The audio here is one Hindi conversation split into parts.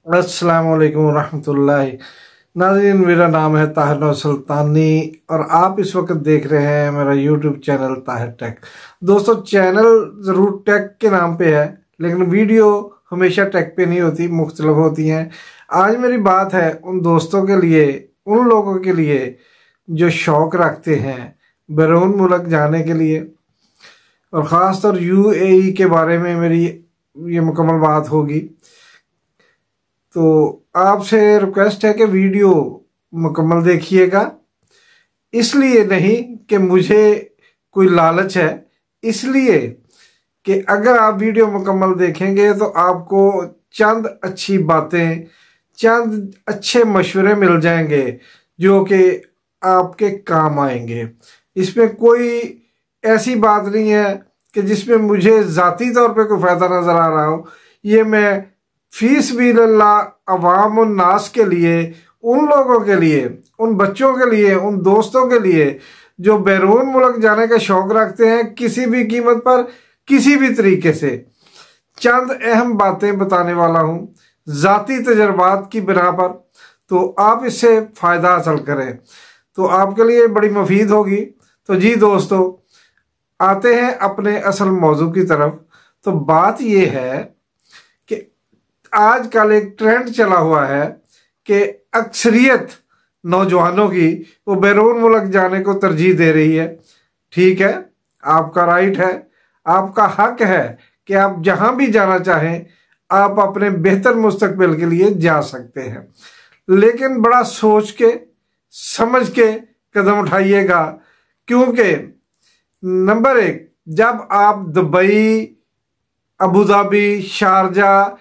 अस्सलाम वालेकुम रहमतुल्लाहि। नाज़रीन, मेरा नाम है ताहिर नौज़ सुल्तानी और आप इस वक्त देख रहे हैं मेरा यूट्यूब चैनल ताहिर टेक। दोस्तों, चैनल ज़रूर टेक के नाम पे है, लेकिन वीडियो हमेशा टेक पे नहीं होती, मुख्तलिफ होती हैं। आज मेरी बात है उन दोस्तों के लिए, उन लोगों के लिए जो शौक़ रखते हैं बैरून मुल्क जाने के लिए, और ख़ास तौर यूएई के बारे में मेरी ये मुकम्मल बात होगी। तो आपसे रिक्वेस्ट है कि वीडियो मुकम्मल देखिएगा। इसलिए नहीं कि मुझे कोई लालच है, इसलिए कि अगर आप वीडियो मुकम्मल देखेंगे तो आपको चंद अच्छी बातें, चंद अच्छे मशवरे मिल जाएंगे जो कि आपके काम आएंगे। इसमें कोई ऐसी बात नहीं है कि जिसमें मुझे ज़ाती तौर पे कोई फ़ायदा नज़र आ रहा हो। ये मैं फीस बिल्लाह अवाम और नास के लिए, उन लोगों के लिए, उन बच्चों के लिए, उन दोस्तों के लिए जो बैरून मुल्क जाने का शौक़ रखते हैं, किसी भी कीमत पर, किसी भी तरीके से चंद अहम बातें बताने वाला हूँ ज़ाती तजर्बात की बिना पर। तो आप इससे फ़ायदा हासिल करें तो आपके लिए बड़ी मुफीद होगी। तो जी दोस्तों, आते हैं अपने असल मौजू की तरफ। तो बात ये है कि आजकल एक ट्रेंड चला हुआ है कि अक्सरियत नौजवानों की वो बैरून मुल्क जाने को तरजीह दे रही है। ठीक है, आपका राइट है, आपका हक है कि आप जहां भी जाना चाहें आप अपने बेहतर मुस्तकबिल के लिए जा सकते हैं, लेकिन बड़ा सोच के समझ के कदम उठाइएगा। क्योंकि नंबर एक, जब आप दुबई, अबू धाबी, शारजा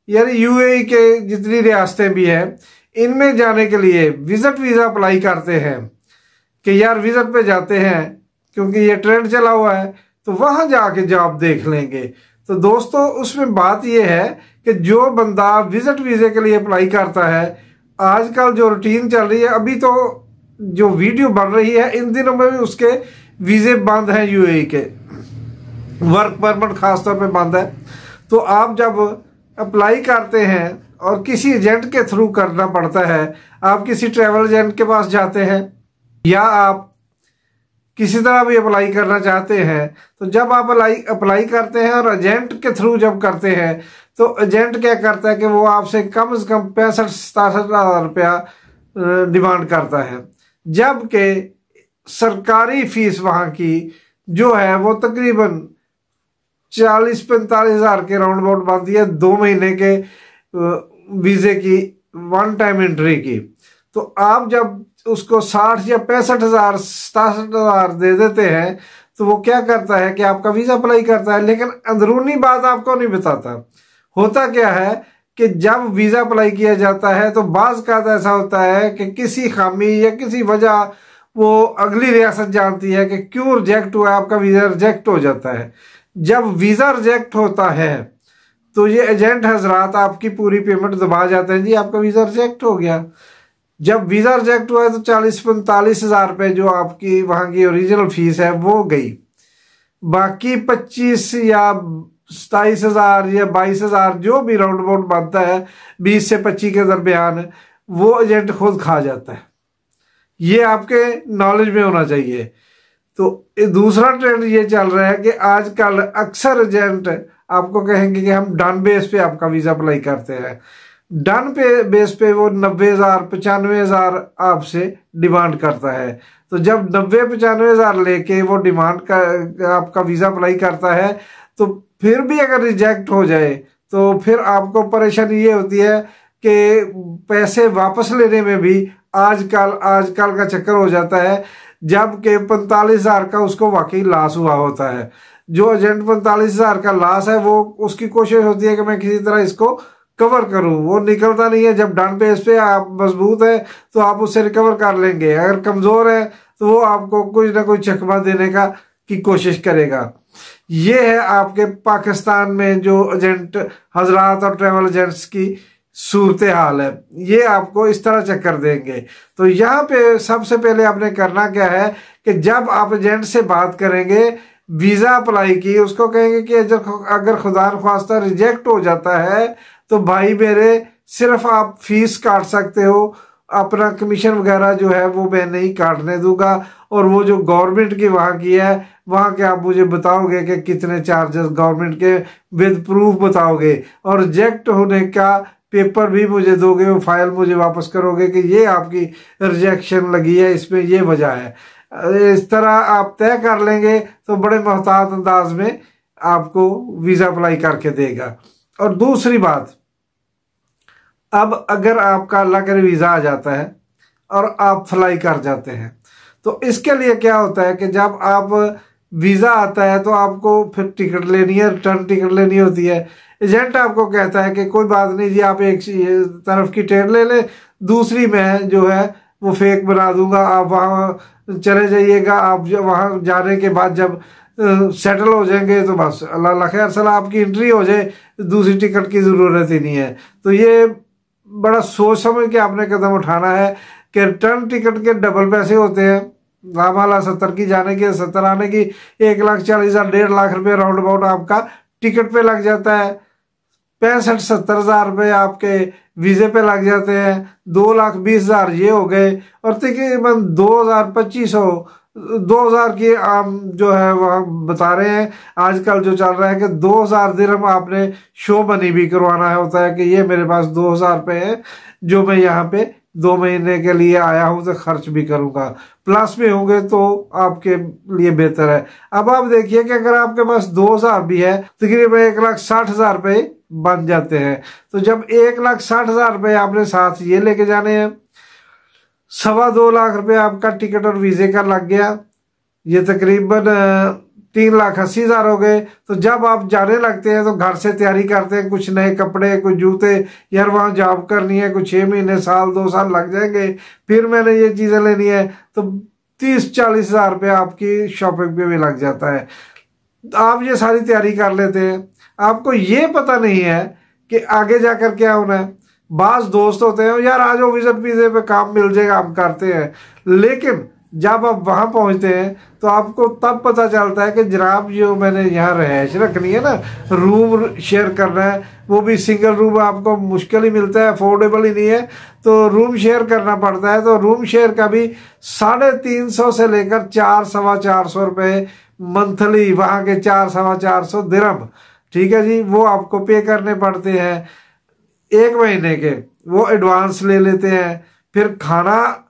यानी यूएई के जितनी रियासतें भी हैं, इनमें जाने के लिए विजिट वीज़ा अप्लाई करते हैं कि यार विजिट पे जाते हैं क्योंकि ये ट्रेंड चला हुआ है, तो वहाँ जाके जॉब देख लेंगे। तो दोस्तों, उसमें बात ये है कि जो बंदा विजिट वीज़े के लिए अप्लाई करता है, आजकल जो रूटीन चल रही है, अभी तो जो वीडियो बन रही है, इन दिनों में भी उसके वीज़े बंद हैं, यूएई के वर्क परमिट खास तौर पे बंद है। तो आप जब अप्लाई करते हैं और किसी एजेंट के थ्रू करना पड़ता है, आप किसी ट्रैवल एजेंट के पास जाते हैं या आप किसी तरह भी अप्लाई करना चाहते हैं, तो जब आप अप्लाई करते हैं और एजेंट के थ्रू जब करते हैं, तो एजेंट क्या करता है कि वो आपसे कम से कम 65-67 हज़ार रुपया डिमांड करता है, जबकि सरकारी फीस वहाँ की जो है वो तकरीबन 40-45 हज़ार के राउंड अबाउट बनती है 2 महीने के वीज़े की, वन टाइम एंट्री की। तो आप जब उसको 60 या 65 हज़ार, 67 हज़ार दे देते हैं, तो वो क्या करता है कि आपका वीज़ा अप्लाई करता है, लेकिन अंदरूनी बात आपको नहीं बताता। होता क्या है कि जब वीज़ा अप्लाई किया जाता है तो बाज़ का ऐसा होता है कि किसी खामी या किसी वजह वो अगली रियासत जानती है कि क्यों रिजेक्ट हुआ, आपका वीज़ा रिजेक्ट हो जाता है। जब वीज़ा रिजेक्ट होता है तो ये एजेंट हजरात आपकी पूरी पेमेंट दबा जाते हैं, जी आपका वीज़ा रिजेक्ट हो गया। जब वीज़ा रिजेक्ट हुआ है तो 40-45 हज़ार रुपये जो आपकी वहाँ की ओरिजिनल फीस है वो गई, बाकी 25 या 27 हज़ार या 22 हज़ार जो भी राउंड अबाउट बनता है 20 से 25 के दरमियान, वो एजेंट खुद खा जाता है। ये आपके नॉलेज में होना चाहिए। तो दूसरा ट्रेंड ये चल रहा है कि आजकल अक्सर एजेंट आपको कहेंगे कि हम डन बेस पे आपका वीज़ा अप्लाई करते हैं। डन पे बेस पे वो 90 हज़ार, 95 हज़ार आपसे डिमांड करता है। तो जब 90-95 हज़ार लेके वो डिमांड का आपका वीज़ा अप्लाई करता है, तो फिर भी अगर रिजेक्ट हो जाए तो फिर आपको परेशानी ये होती है कि पैसे वापस लेने में भी आजकल का चक्कर हो जाता है, जबकि 45 हज़ार का उसको वाकई लॉस हुआ होता है। जो एजेंट 45 हज़ार का लॉस है, वो उसकी कोशिश होती है कि मैं किसी तरह इसको कवर करूं, वो निकलता नहीं है। जब डन बेस पे आप मजबूत है तो आप उससे रिकवर कर लेंगे, अगर कमज़ोर है तो वो आपको कुछ ना कुछ चकमा देने की कोशिश करेगा। ये है आपके पाकिस्तान में जो एजेंट हजरात और ट्रैवल एजेंट्स की सूरत हाल है, ये आपको इस तरह चक्कर देंगे। तो यहाँ पे सबसे पहले आपने करना क्या है कि जब आप एजेंट से बात करेंगे, वीज़ा अप्लाई की, उसको कहेंगे कि अगर खुदा न ख्वास्ता रिजेक्ट हो जाता है तो भाई मेरे सिर्फ आप फीस काट सकते हो, अपना कमीशन वगैरह जो है वो मैं नहीं काटने दूंगा, और वो जो गवर्नमेंट की वहाँ की है वहाँ के आप मुझे बताओगे कि कितने चार्जेस गवर्नमेंट के, विद प्रूफ बताओगे, और रिजेक्ट होने का पेपर भी मुझे दोगे, वो फाइल मुझे वापस करोगे कि ये आपकी रिजेक्शन लगी है, इसमें ये वजह है। इस तरह आप तय कर लेंगे तो बड़े मोहतात अंदाज में आपको वीज़ा अप्लाई करके देगा। और दूसरी बात, अब अगर आपका अल्लाह करे वीज़ा आ जाता है और आप फ्लाई कर जाते हैं, तो इसके लिए क्या होता है कि जब आप वीज़ा आता है तो आपको फिर टिकट लेनी है, रिटर्न टिकट लेनी होती है। एजेंट आपको कहता है कि कोई बात नहीं जी, आप एक तरफ की टिकट ले लें, दूसरी मैं जो है वो फेक बना दूंगा, आप वहाँ चले जाइएगा। आप जब वहाँ जाने के बाद जब सेटल हो जाएंगे तो बस अल्लाह खैर सला आपकी एंट्री हो जाए, दूसरी टिकट की ज़रूरत ही नहीं है। तो ये बड़ा सोच समझ के आपने कदम उठाना है कि रिटर्न टिकट के डबल पैसे होते हैं। वाला 70 की जाने की, 70 आने की, 1,40,000 1.5 लाख रुपये राउंड अबाउट आपका टिकट पे लग जाता है। 65-70 हज़ार रुपये आपके वीज़े पे लग जाते हैं। 2,20,000 ये हो गए, और तकरीबन 2,000-2,500 2,000 की आम जो है वह बता रहे हैं आजकल जो चल रहा है कि 2,000 दिरहम आपने शो मनी भी करवाना है, होता है कि ये मेरे पास 2,000 रुपये है जो मैं यहाँ पे 2 महीने के लिए आया हूँ तो खर्च भी करूँगा, प्लस में होंगे तो आपके लिए बेहतर है। अब आप देखिए कि अगर आपके पास 2,000 भी है तकरीबन 1,60,000 रुपये बन जाते हैं। तो जब 1,60,000 रुपये आपने साथ ये लेके जाने हैं, 2.25 लाख रुपये आपका टिकट और वीज़े का लग गया, ये तकरीबन 3,80,000 हो गए। तो जब आप जाने लगते हैं तो घर से तैयारी करते हैं, कुछ नए कपड़े, कुछ जूते, यार वहाँ जॉब करनी है, कुछ 6 महीने, साल 2 साल लग जाएंगे, फिर मैंने ये चीज़ें लेनी है, तो 30-40 हज़ार रुपये आपकी शॉपिंग पे भी लग जाता है। आप ये सारी तैयारी कर लेते हैं, आपको ये पता नहीं है कि आगे जाकर क्या होना है। बास दोस्त होते हैं, यार आज वो विजिट वीज़े पे काम मिल जाएगा, हम करते हैं, लेकिन जब आप वहाँ पहुँचते हैं तो आपको तब पता चलता है कि जनाब जो मैंने यहाँ रहायश रखनी है ना, रूम शेयर करना है, वो भी सिंगल रूम आपको मुश्किल ही मिलता है, अफोर्डेबल ही नहीं है, तो रूम शेयर करना पड़ता है। तो रूम शेयर का भी 350 से लेकर 400-450 रुपये मंथली, वहाँ के 400-450 दिरहम, ठीक है जी, वो आपको पे करने पड़ते हैं 1 महीने के, वो एडवांस ले लेते हैं। फिर खाना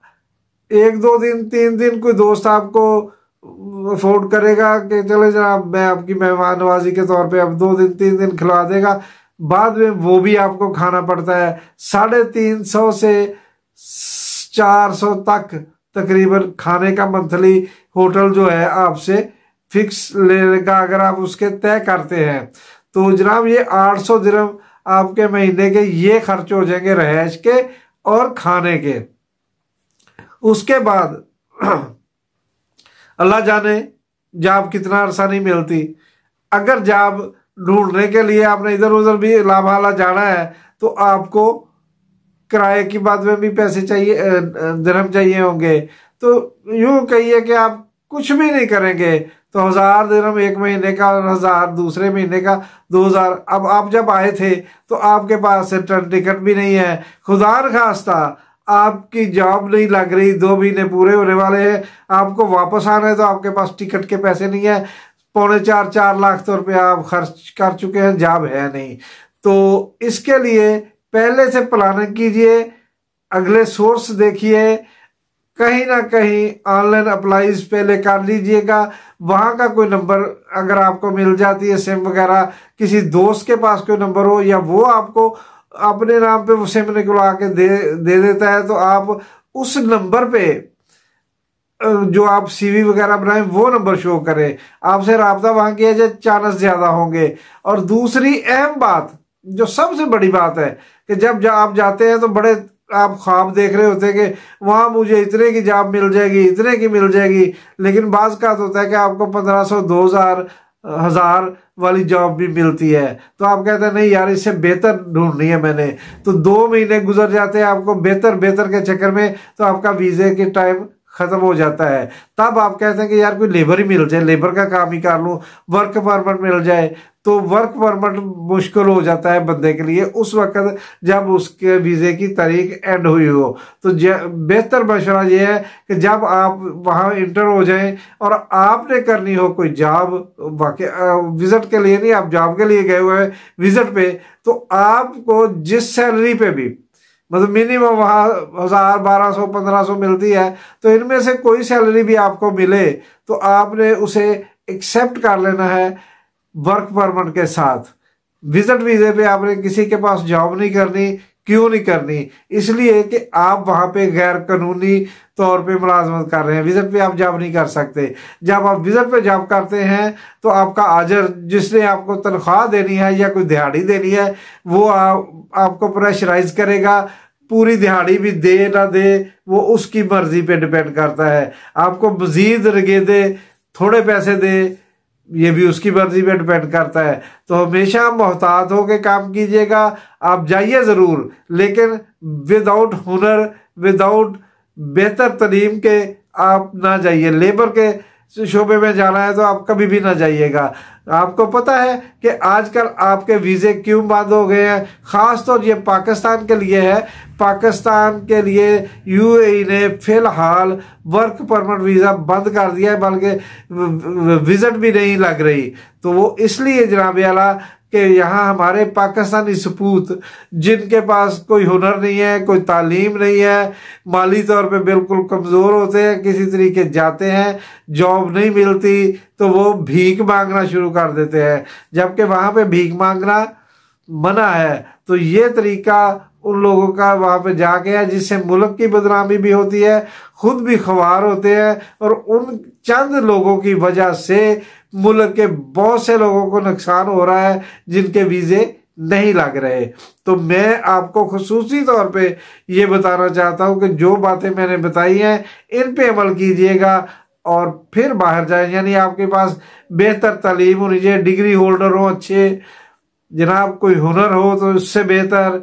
1-2 दिन 3 दिन कोई दोस्त आपको अफोर्ड करेगा कि चले जनाब मैं आपकी मेहमान नवाजी के तौर पे अब 2 दिन 3 दिन खिला देगा, बाद में वो भी आपको खाना पड़ता है। 350 से 400 तक तकरीबन खाने का मंथली होटल जो है आपसे फिक्स लेगा अगर आप उसके तय करते हैं। तो जनाब ये 800 दिरहम आपके महीने के ये खर्च हो जाएंगे रहायश के और खाने के। उसके बाद अल्लाह जाने जॉब कितना अरसा नहीं मिलती, अगर जॉब ढूंढने के लिए आपने इधर उधर भी लाभाला जाना है तो आपको किराए की बात में भी पैसे चाहिए, दिरहम चाहिए होंगे। तो यूं कहिए कि आप कुछ भी नहीं करेंगे तो 1,000 दिरहम 1 महीने का और 1,000 दूसरे महीने का 2,000। अब आप जब आए थे तो आपके पास रिटर्न टिकट भी नहीं है, खुदा न खास्ता आपकी जॉब नहीं लग रही, 2 महीने पूरे होने वाले हैं, आपको वापस आना है तो आपके पास टिकट के पैसे नहीं है, 3.25-4 लाख तो रुपया आप खर्च कर चुके हैं, जॉब है नहीं। तो इसके लिए पहले से प्लानिंग कीजिए, अगले सोर्स देखिए, कहीं ना कहीं ऑनलाइन अप्लाईज पहले कर लीजिएगा। वहाँ का कोई नंबर अगर आपको मिल जाती है, सिम वगैरह, किसी दोस्त के पास कोई नंबर हो या वो आपको अपने नाम पे वो सिम निकलवा के दे देता है, तो आप उस नंबर पे जो आप सीवी वगैरह बनाएं वो नंबर शो करें, आपसे रब्ता वहाँ किया जाए, चांस ज़्यादा होंगे। और दूसरी अहम बात, जो सबसे बड़ी बात है कि जब आप जाते हैं तो बड़े आप ख्वाब देख रहे होते हैं कि वहाँ मुझे इतने की जॉब मिल जाएगी, इतने की मिल जाएगी, लेकिन बाज़ का होता है कि आपको 1,500, 2,000, 1,000 वाली जॉब भी मिलती है। तो आप कहते हैं नहीं यार इससे बेहतर ढूंढनी है मैंने, तो 2 महीने गुजर जाते हैं आपको बेहतर के चक्कर में, तो आपका वीज़े के टाइम खत्म हो जाता है। तब आप कहते हैं कि यार कोई लेबर ही मिल जाए, लेबर का काम ही कर लूं, वर्क परमिट मिल जाए। तो वर्क परमिट मुश्किल हो जाता है बंदे के लिए उस वक्त जब उसके वीजे की तारीख एंड हुई हो। तो बेहतर मशवरा ये है कि जब आप वहां इंटर हो जाएं और आपने करनी हो कोई जॉब, विजिट के लिए नहीं, आप जॉब के लिए गए हुए हैं विजिट पे, तो आपको जिस सैलरी पे भी मतलब मिनिमम वहां 1000, 1200, 1500 मिलती है, तो इनमें से कोई सैलरी भी आपको मिले तो आपने उसे एक्सेप्ट कर लेना है वर्क परमिट के साथ। विजिट वीजे पे आपने किसी के पास जॉब नहीं करनी। क्यों नहीं करनी? इसलिए कि आप वहां पे गैर कानूनी तौर पे मुलाजमत कर रहे हैं। विजिट पे आप जॉब नहीं कर सकते। जब आप विजिट पे जॉब करते हैं तो आपका आजर, जिसने आपको तनख्वाह देनी है या कोई दिहाड़ी देनी है, वो आपको प्रेशराइज करेगा। पूरी दिहाड़ी भी दे ना दे वो उसकी मर्जी पे डिपेंड करता है। आपको मजीद रगे दे, थोड़े पैसे दे, ये भी उसकी मर्जी पे डिपेंड करता है। तो हमेशा मोहतात होकर काम कीजिएगा। आप जाइए जरूर, लेकिन विदाउट हुनर, विदाउट बेहतर तालीम के आप ना जाइए। लेबर के शोबे में जाना है तो आप कभी भी ना जाइएगा। आपको पता है कि आजकल आपके वीजे क्यों बंद हो गए हैं? खास तौर ये पाकिस्तान के लिए है। पाकिस्तान के लिए यूएई ने फिलहाल वर्क परमिट वीजा बंद कर दिया है, बल्कि विजिट भी नहीं लग रही। तो वो इसलिए जनाब आला कि यहाँ हमारे पाकिस्तानी सपूत जिनके पास कोई हुनर नहीं है, कोई तालीम नहीं है, माली तौर पे बिल्कुल कमज़ोर होते हैं, किसी तरीके जाते हैं, जॉब नहीं मिलती तो वो भीख मांगना शुरू कर देते हैं, जबकि वहाँ पे भीख मांगना मना है। तो ये तरीका उन लोगों का वहां पे जाके है जिससे मुल्क की बदनामी भी होती है, खुद भी ख्वार होते हैं, और उन चंद लोगों की वजह से मुल्क के बहुत से लोगों को नुकसान हो रहा है जिनके वीजे नहीं लग रहे। तो मैं आपको खुसूसी तौर पे ये बताना चाहता हूं कि जो बातें मैंने बताई हैं इन पे अमल कीजिएगा और फिर बाहर जाए। यानी आपके पास बेहतर तालीम होनी चाहिए, डिग्री होल्डर हो अच्छे, जनाब कोई हुनर हो तो उससे बेहतर।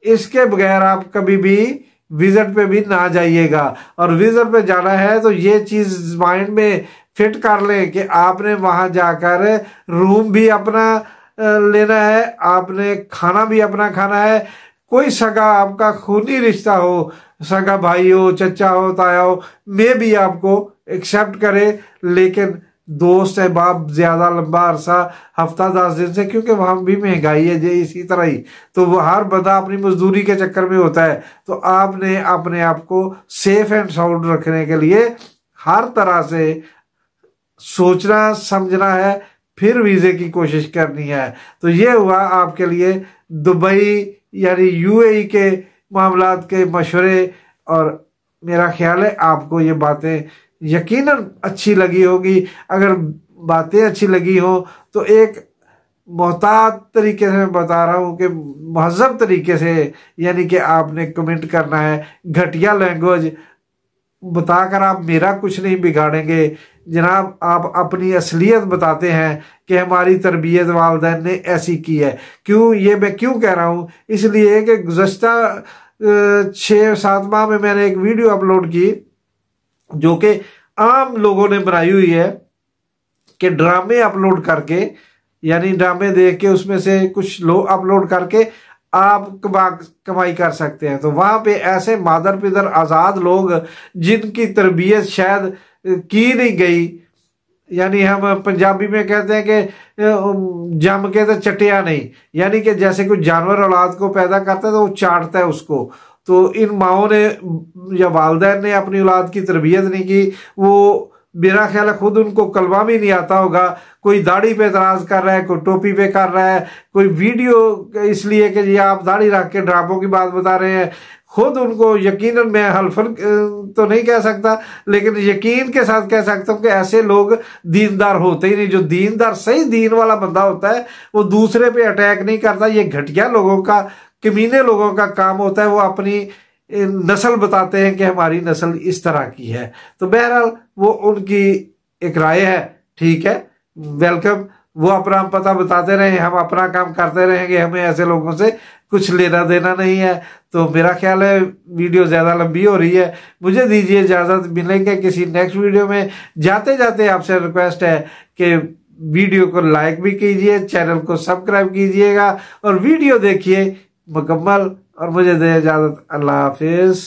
इसके बगैर आप कभी भी विजिट पे भी ना जाइएगा। और विजिट पे जाना है तो ये चीज माइंड में फिट कर लें कि आपने वहां जाकर रूम भी अपना लेना है, आपने खाना भी अपना खाना है। कोई सगा आपका खूनी रिश्ता हो, सगा भाई हो, चचा हो, ताया हो, मैं भी आपको एक्सेप्ट करे, लेकिन दोस्त है बाप ज्यादा लंबा अरसा, हफ्ता 10 दिन से, क्योंकि वहां भी महंगाई है जे इसी तरह ही। तो वो हर बंदा अपनी मजदूरी के चक्कर में होता है। तो आपने अपने आप को सेफ एंड साउंड रखने के लिए हर तरह से सोचना समझना है, फिर वीजे की कोशिश करनी है। तो ये हुआ आपके लिए दुबई यानी यूएई के मामलात के मशवरे, और मेरा ख्याल है आपको ये बातें यकीनन अच्छी लगी होगी। अगर बातें अच्छी लगी हो तो एक मोहतात तरीके से मैं बता रहा हूं कि महजब तरीके से, यानी कि आपने कमेंट करना है। घटिया लैंग्वेज बताकर आप मेरा कुछ नहीं बिगाड़ेंगे जनाब। आप अपनी असलियत बताते हैं कि हमारी तरबियत वालिदैन ने ऐसी की है। क्यों ये मैं क्यों कह रहा हूं? इसलिए कि गुज़श्ता 6-7 माह में मैंने एक वीडियो अपलोड की जो कि आम लोगों ने बनाई हुई है कि ड्रामे अपलोड करके, यानी ड्रामे देख के उसमें से कुछ लोग अपलोड करके आप कमाई कर सकते हैं। तो वहां पे ऐसे मादर पिदर आजाद लोग जिनकी तरबियत शायद की नहीं गई, यानी हम पंजाबी में कहते हैं कि जम के तो चटिया नहीं, यानी कि जैसे कोई जानवर औलाद को पैदा करता है तो वो चाटता है उसको। तो इन माओं ने या वालिदैन ने अपनी औलाद की तरबियत नहीं की। वो मेरा ख्याल है खुद उनको कलमा भी नहीं आता होगा। कोई दाढ़ी पे एतराज कर रहा है, कोई टोपी पे कर रहा है, कोई वीडियो इसलिए कि ये आप दाढ़ी रख के ड्रामों की बात बता रहे हैं। खुद उनको यकीनन, मैं हल्फन तो नहीं कह सकता, लेकिन यकीन के साथ कह सकता हूं कि ऐसे लोग दीनदार होते ही नहीं। जो दीनदार सही दीन वाला बंदा होता है वो दूसरे पे अटैक नहीं करता। ये घटिया लोगों का, कमीने लोगों का काम होता है। वो अपनी नस्ल बताते हैं कि हमारी नस्ल इस तरह की है। तो बहरहाल वो उनकी एक राय है, ठीक है, वेलकम। वो अपना पता बताते रहे, हम अपना काम करते रहेंगे, हमें ऐसे लोगों से कुछ लेना देना नहीं है। तो मेरा ख्याल है वीडियो ज़्यादा लंबी हो रही है, मुझे दीजिए इजाज़त, मिलेंगे किसी नेक्स्ट वीडियो में। जाते जाते आपसे रिक्वेस्ट है कि वीडियो को लाइक भी कीजिए, चैनल को सब्सक्राइब कीजिएगा और वीडियो देखिए मुकम्मल। और मुझे दे इजाज़त, अल्लाह हाफिज़।